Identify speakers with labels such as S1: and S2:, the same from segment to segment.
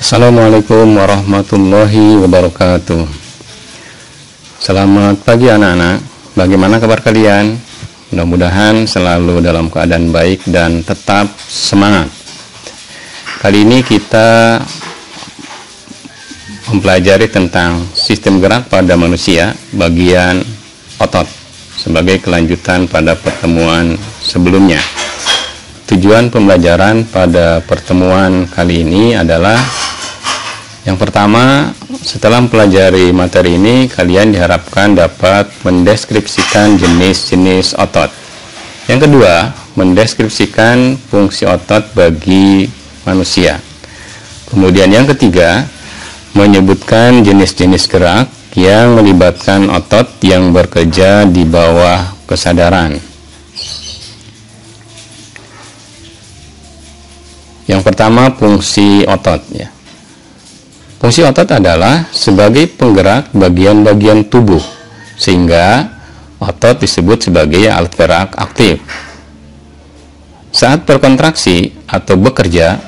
S1: Assalamualaikum warahmatullahi wabarakatuh. Selamat pagi anak-anak. Bagaimana kabar kalian? Mudah-mudahan selalu dalam keadaan baik dan tetap semangat. Kali ini kita mempelajari tentang sistem gerak pada manusia bagian otot sebagai kelanjutan pada pertemuan sebelumnya. Tujuan pembelajaran pada pertemuan kali ini adalah yang pertama, setelah mempelajari materi ini, kalian diharapkan dapat mendeskripsikan jenis-jenis otot. Yang kedua, mendeskripsikan fungsi otot bagi manusia. Kemudian yang ketiga, menyebutkan jenis-jenis gerak yang melibatkan otot yang bekerja di bawah kesadaran. Yang pertama, fungsi otot ya. Fungsi otot adalah sebagai penggerak bagian-bagian tubuh, sehingga otot disebut sebagai alat gerak aktif. Saat berkontraksi atau bekerja,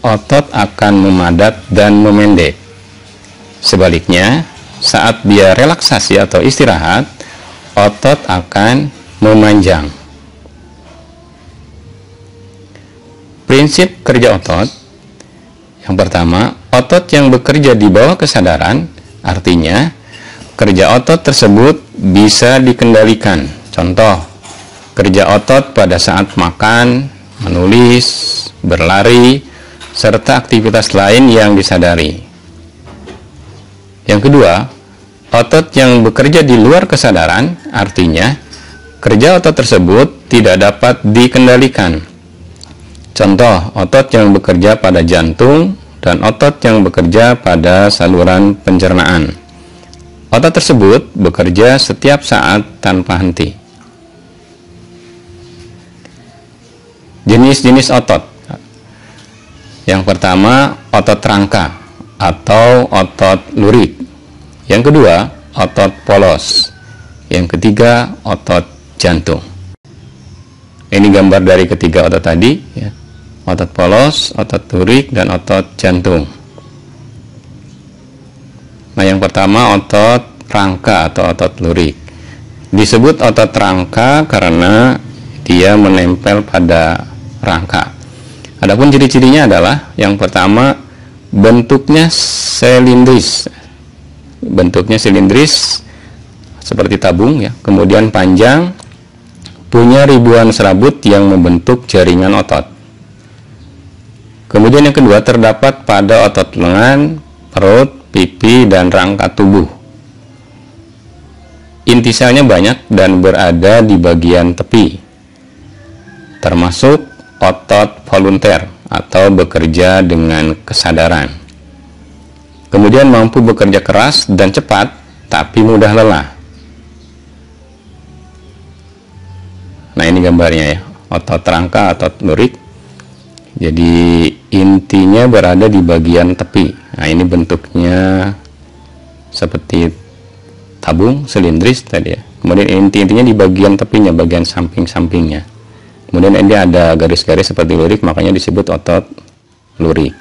S1: otot akan memadat dan memendek. Sebaliknya, saat dia relaksasi atau istirahat, otot akan memanjang. Prinsip kerja otot. Yang pertama, otot yang bekerja di bawah kesadaran, artinya kerja otot tersebut bisa dikendalikan. Contoh, kerja otot pada saat makan, menulis, berlari, serta aktivitas lain yang disadari. Yang kedua, otot yang bekerja di luar kesadaran, artinya kerja otot tersebut tidak dapat dikendalikan. Contoh, otot yang bekerja pada jantung dan otot yang bekerja pada saluran pencernaan. Otot tersebut bekerja setiap saat tanpa henti. Jenis-jenis otot. Yang pertama, otot rangka atau otot lurik. Yang kedua, otot polos. Yang ketiga, otot jantung. Ini gambar dari ketiga otot tadi ya. Otot polos, otot lurik, dan otot jantung. Nah, yang pertama otot rangka atau otot lurik. Disebut otot rangka karena dia menempel pada rangka. Adapun ciri-cirinya adalah yang pertama, bentuknya silindris. Bentuknya silindris seperti tabung ya. Kemudian panjang, punya ribuan serabut yang membentuk jaringan otot. Kemudian yang kedua, terdapat pada otot lengan, perut, pipi, dan rangka tubuh. Inti selnya banyak dan berada di bagian tepi, termasuk otot volunteer atau bekerja dengan kesadaran. Kemudian mampu bekerja keras dan cepat, tapi mudah lelah. Nah, ini gambarnya ya, otot rangka, otot lurik. Jadi intinya berada di bagian tepi. Nah, ini bentuknya seperti tabung silindris tadi ya. Kemudian intinya di bagian tepinya, bagian samping-sampingnya. Kemudian ini ada garis-garis seperti lurik, makanya disebut otot lurik.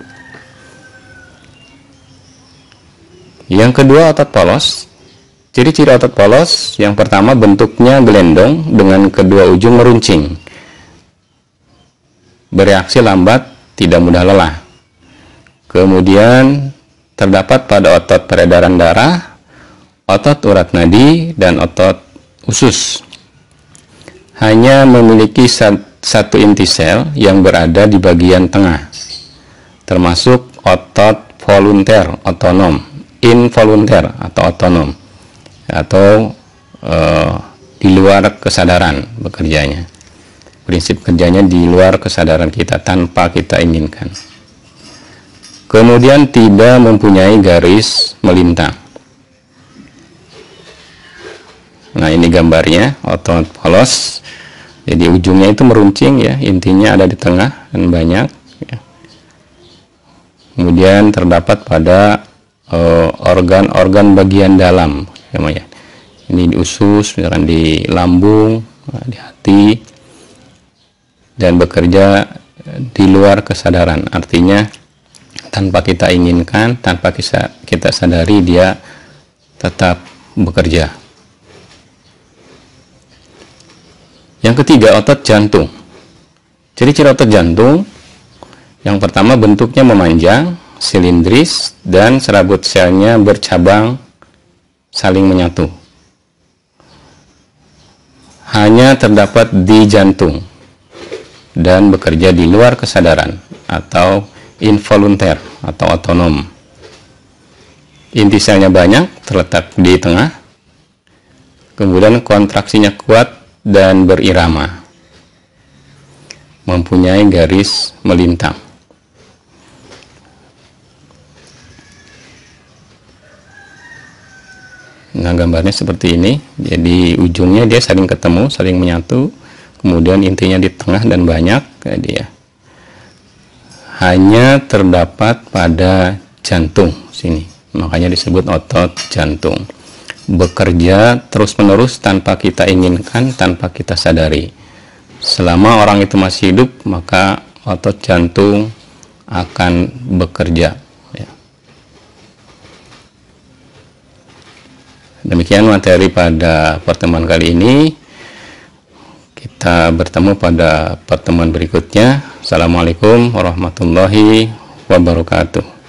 S1: Yang kedua, otot polos. Ciri-ciri otot polos, yang pertama bentuknya gelendong dengan kedua ujung meruncing. Bereaksi lambat, tidak mudah lelah. Kemudian terdapat pada otot peredaran darah, otot urat nadi, dan otot usus. Hanya memiliki satu inti sel yang berada di bagian tengah, termasuk otot volunteer, otonom, involunteer atau otonom, atau di luar kesadaran bekerjanya. Prinsip kerjanya di luar kesadaran kita tanpa kita inginkan. Kemudian tidak mempunyai garis melintang. Nah, ini gambarnya otot polos. Jadi ujungnya itu meruncing ya, intinya ada di tengah dan banyak ya. Kemudian terdapat pada organ-organ bagian dalam namanya. Ini di usus, misalkan di lambung, di hati, dan bekerja di luar kesadaran, artinya tanpa kita inginkan, tanpa kita sadari, dia tetap bekerja. Yang ketiga, otot jantung. Ciri-ciri otot jantung, yang pertama bentuknya memanjang, silindris, dan serabut selnya bercabang saling menyatu. Hanya terdapat di jantung dan bekerja di luar kesadaran atau involunter atau otonom. Inti selnya banyak, terletak di tengah, kemudian kontraksinya kuat dan berirama, mempunyai garis melintang. Nah, gambarnya seperti ini. Jadi ujungnya dia saling ketemu, saling menyatu, kemudian intinya di tengah dan banyak, kayak dia. Hanya terdapat pada jantung sini, makanya disebut otot jantung. Bekerja terus-menerus tanpa kita inginkan, tanpa kita sadari. Selama orang itu masih hidup, maka otot jantung akan bekerja. Ya. Demikian materi pada pertemuan kali ini. Kita bertemu pada pertemuan berikutnya. Assalamualaikum warahmatullahi wabarakatuh.